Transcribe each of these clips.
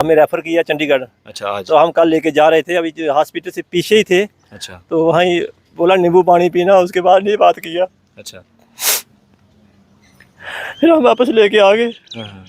हमें रेफर किया चंडीगढ़। अच्छा, आज तो हम कल लेके जा रहे थे, अभी जो हॉस्पिटल से पीछे ही थे। अच्छा तो वहीं बोला नींबू पानी पीना, उसके बाद नहीं बात किया, अच्छा। फिर हम वापस लेके आ गए। हाँ।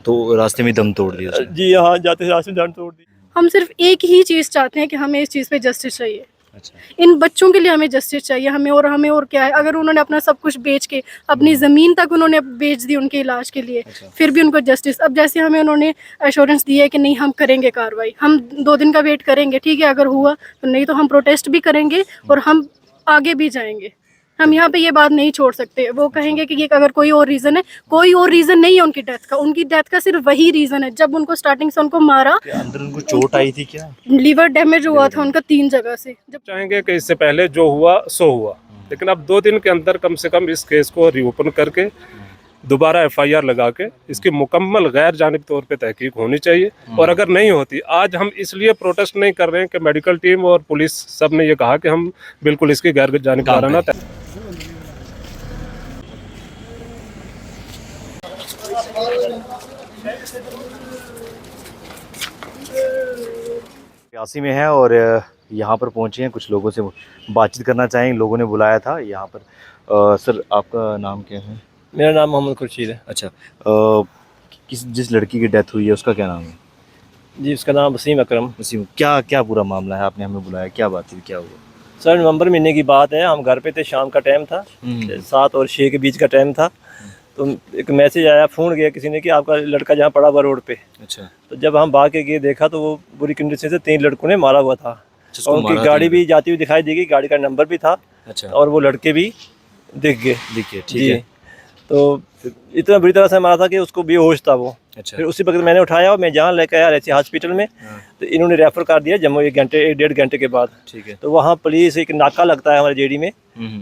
तो रास्ते में दम तोड़ दिया उसने। जी हाँ, जाते रास्ते में जान तोड़ दी। हम सिर्फ एक ही चीज़ चाहते हैं कि हमें इस चीज़ पे जस्टिस चाहिए। अच्छा, इन बच्चों के लिए हमें जस्टिस चाहिए। हमें और क्या है, अगर उन्होंने अपना सब कुछ बेच के अपनी ज़मीन तक उन्होंने बेच दी उनके इलाज के लिए, अच्छा। फिर भी उनको जस्टिस। अब जैसे हमें उन्होंने एश्योरेंस दी है कि नहीं हम करेंगे कार्रवाई, हम 2 दिन का वेट करेंगे, ठीक है, अगर हुआ तो, नहीं तो हम प्रोटेस्ट भी करेंगे और हम आगे भी जाएंगे। हम यहाँ पे ये बात नहीं छोड़ सकते। वो कहेंगे कि ये अगर कोई और रीज़न है, कोई और रीज़न नहीं है उनकी डेथ का। उनकी डेथ का सिर्फ वही रीज़न है, जब उनको स्टार्टिंग से उनको मारा, क्या अंदर उनको चोट आई थी क्या? लीवर डैमेज हुआ था उनका 3 जगह से। जब चाहेंगे कि इससे पहले जो हुआ सो हुआ, लेकिन अब 2 दिन के अंदर कम से कम इस केस को रीओपन करके दोबारा एफआईआर लगा के इसकी मुकम्मल गैर जानिब तौर पे तहकीक होनी चाहिए। और अगर नहीं होती, आज हम इसलिए प्रोटेस्ट नहीं कर रहे हैं कि मेडिकल टीम और पुलिस सब ने ये कहा कि हम बिल्कुल इसकी गैर जानिब कराना। प्यासी में है और यहाँ पर पहुँचे हैं, कुछ लोगों से बातचीत करना चाहेंगे, लोगों ने बुलाया था यहाँ पर। सर आपका नाम क्या है? मेरा नाम मोहम्मद खुर्शीद है। अच्छा, जिस लड़की की डेथ हुई है उसका क्या नाम है? जी, उसका नाम वसीम अकरम। वसीम। क्या क्या पूरा मामला है, आपने हमें बुलाया, क्या बात हुई, क्या हुआ? सर, नवंबर महीने की बात है, हम घर पे थे, शाम का टाइम था, 7 और 6 के बीच का टाइम था। तो एक मैसेज आया, फ़ोन गया किसी ने कि आपका लड़का जहाँ पड़ा हुआ रोड पे। अच्छा। तो जब हम भाग के गए देखा तो वो बुरी कंडीशन से 3 लड़कों ने मारा हुआ था। जिसको और उनकी मारा गाड़ी 3 भी जाती हुई दिखाई दी गई, गाड़ी का नंबर भी था। अच्छा। और वो लड़के भी दिख गए। देखिए, ठीक जी। है। तो इतना बुरी तरह से मारा था कि उसको बेहोश था वो। अच्छा। फिर उसी वक्त मैंने उठाया और मैं जहाँ लेकर आया ऐसे हॉस्पिटल में, हाँ। तो इन्होंने रेफ़र कर दिया जम्मू 1 घंटे 1 घंटे के बाद। ठीक है। तो वहाँ पुलिस, एक नाका लगता है हमारे जेडी में,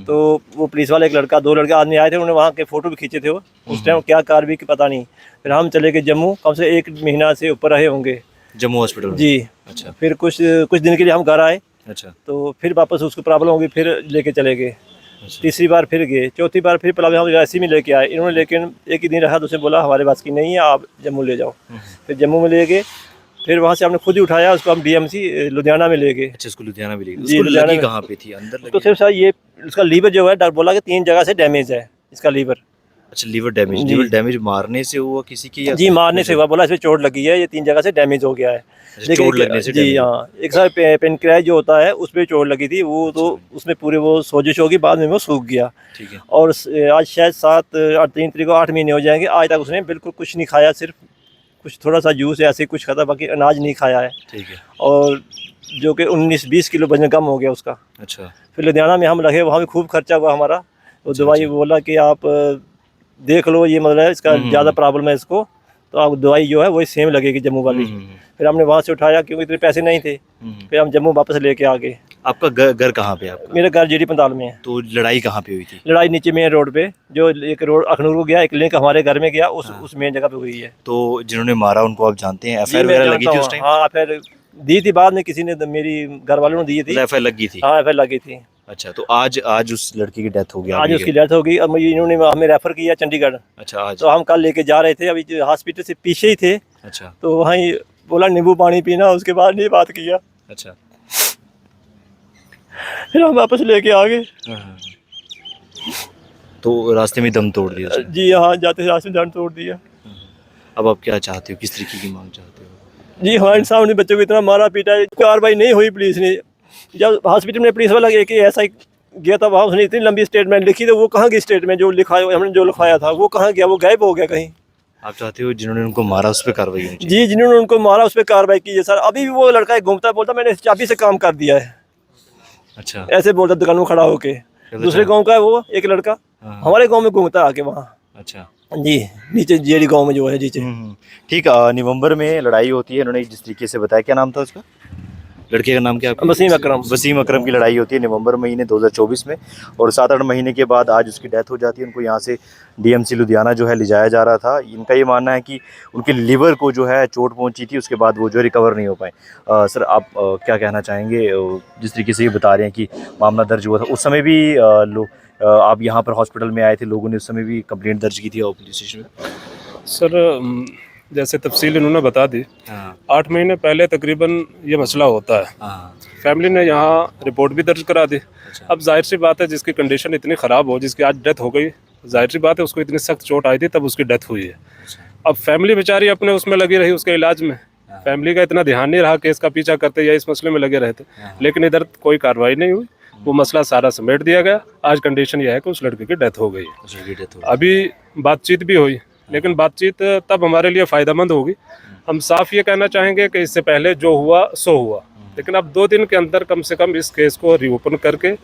तो वो पुलिस वाले, एक लड़का, 2 लड़के आदमी आए थे, उन्होंने वहाँ के फ़ोटो भी खींचे थे। वो उस टाइम क्या कार्रवाई की पता नहीं। फिर हम चले गए जम्मू, कम से 1 महीना से ऊपर रहे होंगे जम्मू हॉस्पिटल में? जी। अच्छा। फिर कुछ दिन के लिए हम घर आए। अच्छा। तो फिर वापस उसको प्रॉब्लम होगी, फिर लेके चले गए। अच्छा। तीसरी बार फिर गए, चौथी बार फिर प्रॉब्लम हम ऐसे में लेके आए इन्होंने, लेकिन एक ही दिन रहा तो उसे बोला हमारे पास की नहीं है, आप जम्मू ले जाओ। फिर जम्मू में ले गए, फिर वहाँ से हमने खुद ही उठाया उसको, हम डीएमसी लुधियाना में ले गए। अच्छा, उसको लुधियाना भी ले गए। जी, उसको लुधियाना लगी में। कहाँ पे थी, अंदर तो लगी? सिर्फ सर ये उसका लीवर जो है, डॉक्टर बोला कि 3 जगह से डैमेज है इसका लीवर। अच्छा, लीवर डैमेज। जी। लीवर डैमेज मारने से हुआ किसी की या? जी, मारने से हुआ, बोला इसमें चोट लगी है, ये 3 जगह से डैमेज हो गया है। अच्छा, चोट लगने से जी damage हाँ, एक सर पेनक्रियाज जो होता है उस पर चोट लगी थी, वो तो उसमें पूरे वो सोजिश होगी, बाद में वो सूख गया। ठीक है। और आज शायद 3 तारीख को 8 महीने हो जाएंगे, आज तक उसने बिल्कुल कुछ नहीं खाया, सिर्फ कुछ थोड़ा सा जूस ऐसे कुछ खाता, बाकी अनाज नहीं खाया है। ठीक है। और जो कि 19-20 किलो वजन कम हो गया उसका। अच्छा। फिर लुधियाना में हम रहे, वहाँ भी खूब खर्चा हुआ हमारा। वो अच्छा, दवाई बोला कि आप देख लो, ये मतलब है इसका ज़्यादा प्रॉब्लम है इसको, तो आप दवाई जो है वही सेम लगेगी जम्मू वाली। फिर हमने वहाँ से उठाया, क्योंकि इतने पैसे नहीं थे। फिर हम जम्मू वापस लेके आ गए। आपका घर कहाँ पे है आपका? मेरा घर जेडी पंताल में है। तो लड़ाई कहाँ पे हुई थी? लड़ाई नीचे मेन रोड पे, जो एक रोड अखनूर को गया, एक लिंक हमारे घर में गया, उस मेन जगह पे हुई है। तो जिन्होंने मारा उनको आप जानते हैं? जी, एफआईआर मैं वगैरह लगी जानता थी हूँ। उस टाइम? हाँ, फिर दी थी बाद में, किसी ने, मेरी घर वालों ने दी थी। एफआईआर लगी थी? हाँ, फिर लगी थी। अच्छा, तो आज उस लड़की की डेथ हो गई? आज उसकी डेथ हो गई। अब इन्होंने हमें रेफर किया चंडीगढ़। अच्छा, आज। तो हम कल लेके जा रहे थे, अभी जो हॉस्पिटल से पीछे ही थे। अच्छा। तो वहीं बोला नींबू पानी पीना, उसके बाद नहीं बात किया, अच्छा। फिर हम वापस लेके आ गए। हाँ। तो रास्ते में दम तोड़ दिया उसने। जी हाँ, जाते रास्ते में जान तोड़ दिया। अब आप क्या चाहते हो, किस तरीके की मांग चाहते हो? जी, हमारे सामने बच्चों को इतना मारा पीटा है, कार्रवाई नहीं हुई पुलिस ने। जब हॉस्पिटल में पुलिस वाला एक ऐसा ही गया था, वहाँ उसने इतनी लंबी स्टेटमेंट लिखी, तो वो कहाँ गई स्टेटमेंट, जो लिखाया हमने, जो लिखाया था वो कहाँ गया, वो गायब हो गया कहीं। आप चाहते हो जिन्होंने उनको मारा उस पर कार्रवाई होनी चाहिए? जी, जिन्होंने उनको मारा उस पर कार्रवाई कीजिए सर। अभी भी वो लड़का घूमता है, बोलता मैंने चाबी से काम कर दिया है, अच्छा। ऐसे बोलता दुकान में खड़ा होके। दूसरे गांव का है वो, एक लड़का हमारे गांव में घूमता है आके वहाँ। अच्छा जी, नीचे जेडी गांव में जो है नीचे। ठीक। नवंबर में लड़ाई होती है, इन्होंने जिस तरीके से बताया। क्या नाम था उसका, लड़के का नाम क्या? वसीम अकरम। वसीम अकरम की लड़ाई होती है नवंबर महीने 2024 में, और 7-8 महीने के बाद आज उसकी डेथ हो जाती है। उनको यहाँ से डीएमसी लुधियाना जो है ले जाया जा रहा था। इनका ये मानना है कि उनके लिवर को जो है चोट पहुँची थी, उसके बाद वो जो रिकवर नहीं हो पाए। सर आप क्या कहना चाहेंगे? जिस तरीके से ये बता रहे हैं कि मामला दर्ज हुआ था, उस समय भी आप यहाँ पर हॉस्पिटल में आए थे, लोगों ने उस समय भी कंप्लेंट दर्ज की थी और पुलिस स्टेशन में? सर, जैसे तफसील इन्होंने बता दी। 8 महीने पहले तकरीबन ये मसला होता है। फैमिली ने यहाँ रिपोर्ट भी दर्ज करा दी। अब जाहिर सी बात है, जिसकी कंडीशन इतनी ख़राब हो, जिसकी आज डेथ हो गई, जाहिर सी बात है उसको इतनी सख्त चोट आई थी तब उसकी डेथ हुई है। अब फैमिली बेचारी अपने उसमें लगी रही, उसके इलाज में। फैमिली का इतना ध्यान नहीं रहा, केस का पीछा करते या इस मसले में लगे रहते, लेकिन इधर कोई कार्रवाई नहीं हुई। वो मसला सारा समेट दिया गया। आज कंडीशन यह है कि उस लड़के की डेथ हो गई है। अभी बातचीत भी हुई, लेकिन बातचीत तब हमारे लिए फ़ायदेमंद होगी। हम साफ ये कहना चाहेंगे कि इससे पहले जो हुआ सो हुआ, लेकिन अब 2 दिन के अंदर कम से कम इस केस को रीओपन करके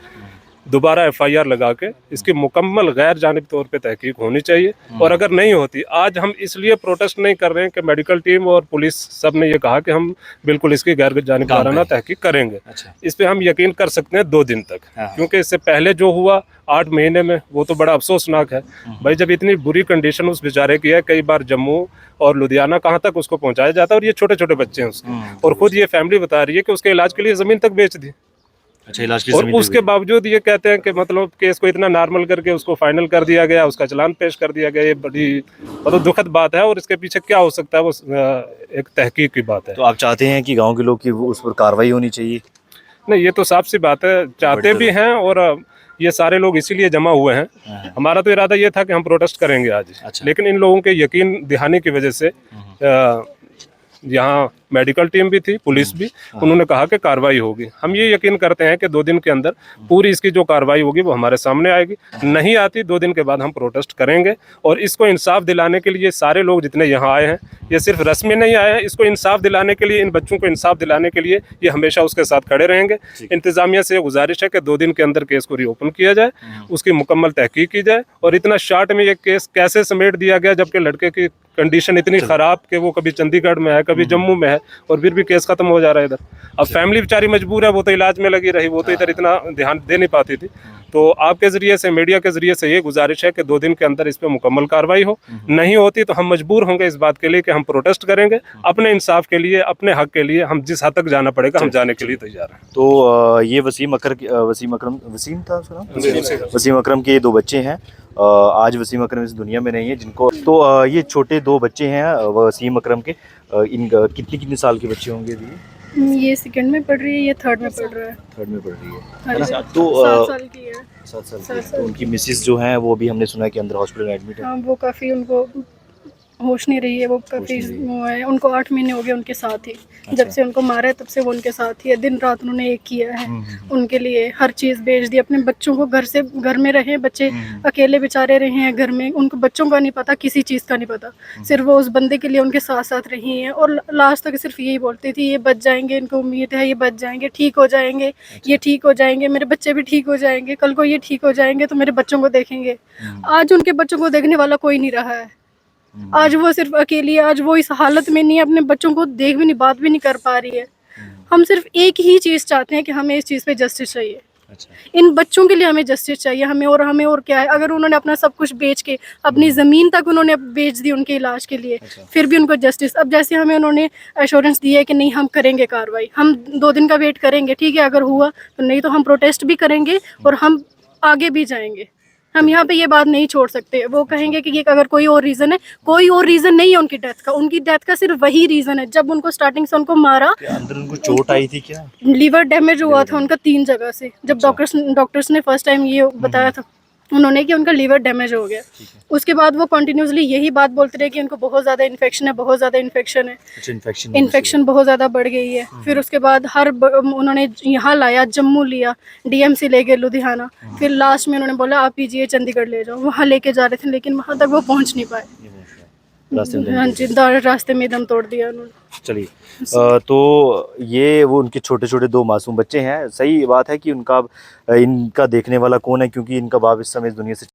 दोबारा FIR लगा के इसकी मुकम्मल गैर जानिब तौर पे तहकीक होनी चाहिए। और अगर नहीं होती, आज हम इसलिए प्रोटेस्ट नहीं कर रहे हैं कि मेडिकल टीम और पुलिस सब ने ये कहा कि हम बिल्कुल इसकी गैर जानिबदाराना तहकीक करेंगे। इस पे हम यकीन कर सकते हैं 2 दिन तक, क्योंकि इससे पहले जो हुआ 8 महीने में, वो तो बड़ा अफसोसनाक है। भाई, जब इतनी बुरी कंडीशन उस बेचारे की है, कई बार जम्मू और लुधियाना कहाँ तक उसको पहुँचाया जाता है, और ये छोटे छोटे बच्चे हैं उसके, और खुद ये फैमिली बता रही है कि उसके इलाज के लिए ज़मीन तक बेच दी। अच्छा, इलाज की और उसके बावजूद ये कहते हैं कि मतलब केस को इतना नॉर्मल करके उसको फाइनल कर दिया गया, उसका चालान पेश कर दिया गया। ये बड़ी मतलब दुखद बात है, और इसके पीछे क्या हो सकता है वो एक तहकीक की बात है। तो आप चाहते हैं कि गांव के लोग की उस पर कार्रवाई होनी चाहिए? नहीं, ये तो साफ सी बात है, चाहते भी हैं, और ये सारे लोग इसीलिए जमा हुए हैं। हमारा तो इरादा ये था कि हम प्रोटेस्ट करेंगे आज, लेकिन इन लोगों के यकीन दिहाने की वजह से यहाँ मेडिकल टीम भी थी, पुलिस भी, उन्होंने कहा कि कार्रवाई होगी। हम ये यकीन करते हैं कि 2 दिन के अंदर पूरी इसकी जो कार्रवाई होगी वो हमारे सामने आएगी। नहीं आती, 2 दिन के बाद हम प्रोटेस्ट करेंगे। और इसको इंसाफ दिलाने के लिए सारे लोग जितने यहाँ आए हैं, ये सिर्फ रस्मी नहीं आए हैं, इसको इंसाफ दिलाने के लिए, इन बच्चों को इंसाफ दिलाने के लिए ये हमेशा उसके साथ खड़े रहेंगे। इंतज़ामिया से गुजारिश है कि 2 दिन के अंदर केस को रीओपन किया जाए, उसकी मुकम्मल तहकीक की जाए। और इतना शॉर्ट में ये केस कैसे समेट दिया गया, जबकि लड़के की कंडीशन इतनी ख़राब कि वो कभी चंडीगढ़ में है, कभी जम्मू में है, और फिर भी केस खत्म हो जा रहा है इधर। अब फैमिली बेचारी मजबूर है, वो तो इलाज में लगी रही, वो तो इधर इतना ध्यान दे नहीं पाती थी। तो आपके ज़रिए से, मीडिया के ज़रिए से ये गुजारिश है कि 2 दिन के अंदर इस पर मुकम्मल कार्रवाई हो। नहीं होती तो हम मजबूर होंगे इस बात के लिए कि हम प्रोटेस्ट करेंगे अपने इंसाफ के लिए, अपने हक के लिए। हम जिस हद तक जाना पड़ेगा हम जाने के लिए तैयार हैं। तो ये वसीम अकरम के 2 बच्चे हैं। आज वसीम अकरम इस दुनिया में नहीं है, जिनको तो ये छोटे 2 बच्चे हैं वसीम अकरम के। इन कितनी साल के बच्चे होंगे ये 2nd में पढ़ रही है, ये 3rd में पढ़ रहा है। 3rd में पढ़ रही है। हाँ, तो 7 साल की है। 7 साल की। तो उनकी मिसेस जो हैं वो भी हमने सुना है कि अंदर हॉस्पिटल में एडमिट है। हाँ, वो काफ़ी, उनको होश नहीं रही है, वो काफ़ी वो है। उनको 8 महीने हो गए उनके साथ ही। जब से उनको मारा है तब से वो उनके साथ ही है। दिन रात उन्होंने एक किया है उनके लिए, हर चीज़ बेच दी। अपने बच्चों को घर में रहे, बच्चे अकेले बेचारे रहे हैं घर में, उनको बच्चों का नहीं पता, किसी चीज़ का नहीं पता। सिर्फ वो उस बंदे के लिए उनके साथ साथ रही हैं, और लास्ट तक सिर्फ यही बोलती थी, ये बच जाएंगे, इनको उम्मीद है, ये बच जाएंगे, ठीक हो जाएंगे, ये ठीक हो जाएंगे, मेरे बच्चे भी ठीक हो जाएंगे, कल को ये ठीक हो जाएंगे तो मेरे बच्चों को देखेंगे। आज उनके बच्चों को देखने वाला कोई नहीं रहा है। आज वो सिर्फ अकेली है। आज वो इस हालत में नहीं है, अपने बच्चों को देख भी नहीं, बात भी नहीं कर पा रही है। हम सिर्फ एक ही चीज़ चाहते हैं कि हमें इस चीज़ पे जस्टिस चाहिए। इन बच्चों के लिए हमें जस्टिस चाहिए। हमें और क्या है, अगर उन्होंने अपना सब कुछ बेच के अपनी ज़मीन तक उन्होंने बेच दी उनके इलाज के लिए, फिर भी उनको जस्टिस। अब जैसे हमें उन्होंने एश्योरेंस दी है कि नहीं, हम करेंगे कार्रवाई, हम 2 दिन का वेट करेंगे, ठीक है, अगर हुआ तो, नहीं तो हम प्रोटेस्ट भी करेंगे और हम आगे भी जाएंगे। हम यहाँ पे ये बात नहीं छोड़ सकते। वो कहेंगे कि ये अगर कोई और रीज़न है, कोई और रीज़न नहीं है उनकी डेथ का। उनकी डेथ का सिर्फ वही रीज़न है, जब उनको स्टार्टिंग से उनको मारा, अंदर उनको चोट आई थी क्या? लीवर डैमेज हुआ था उनका 3 जगह से। जब डॉक्टर्स ने फर्स्ट टाइम ये बताया था उन्होंने कि उनका लीवर डैमेज हो गया। उसके बाद वो कंटिन्यूसली यही बात बोलते रहे कि उनको बहुत ज़्यादा इन्फेक्शन है, बहुत ज़्यादा इन्फेक्शन है। इन्फेक्शन बहुत ज़्यादा बढ़ गई है। फिर उसके बाद उन्होंने यहाँ लाया, जम्मू लिया, DMC ले गए लुधियाना, फिर लास्ट में उन्होंने बोला आप PGI चंडीगढ़ ले जाओ। वहाँ लेके जा रहे थे, लेकिन वहाँ तक वो पहुँच नहीं पाए। हाँ जी, रास्ते में दम तोड़ दिया उन्होंने। चलिए, तो ये वो उनके छोटे छोटे 2 मासूम बच्चे हैं। सही बात है कि इनका देखने वाला कौन है, क्योंकि इनका बाप इस समय इस दुनिया से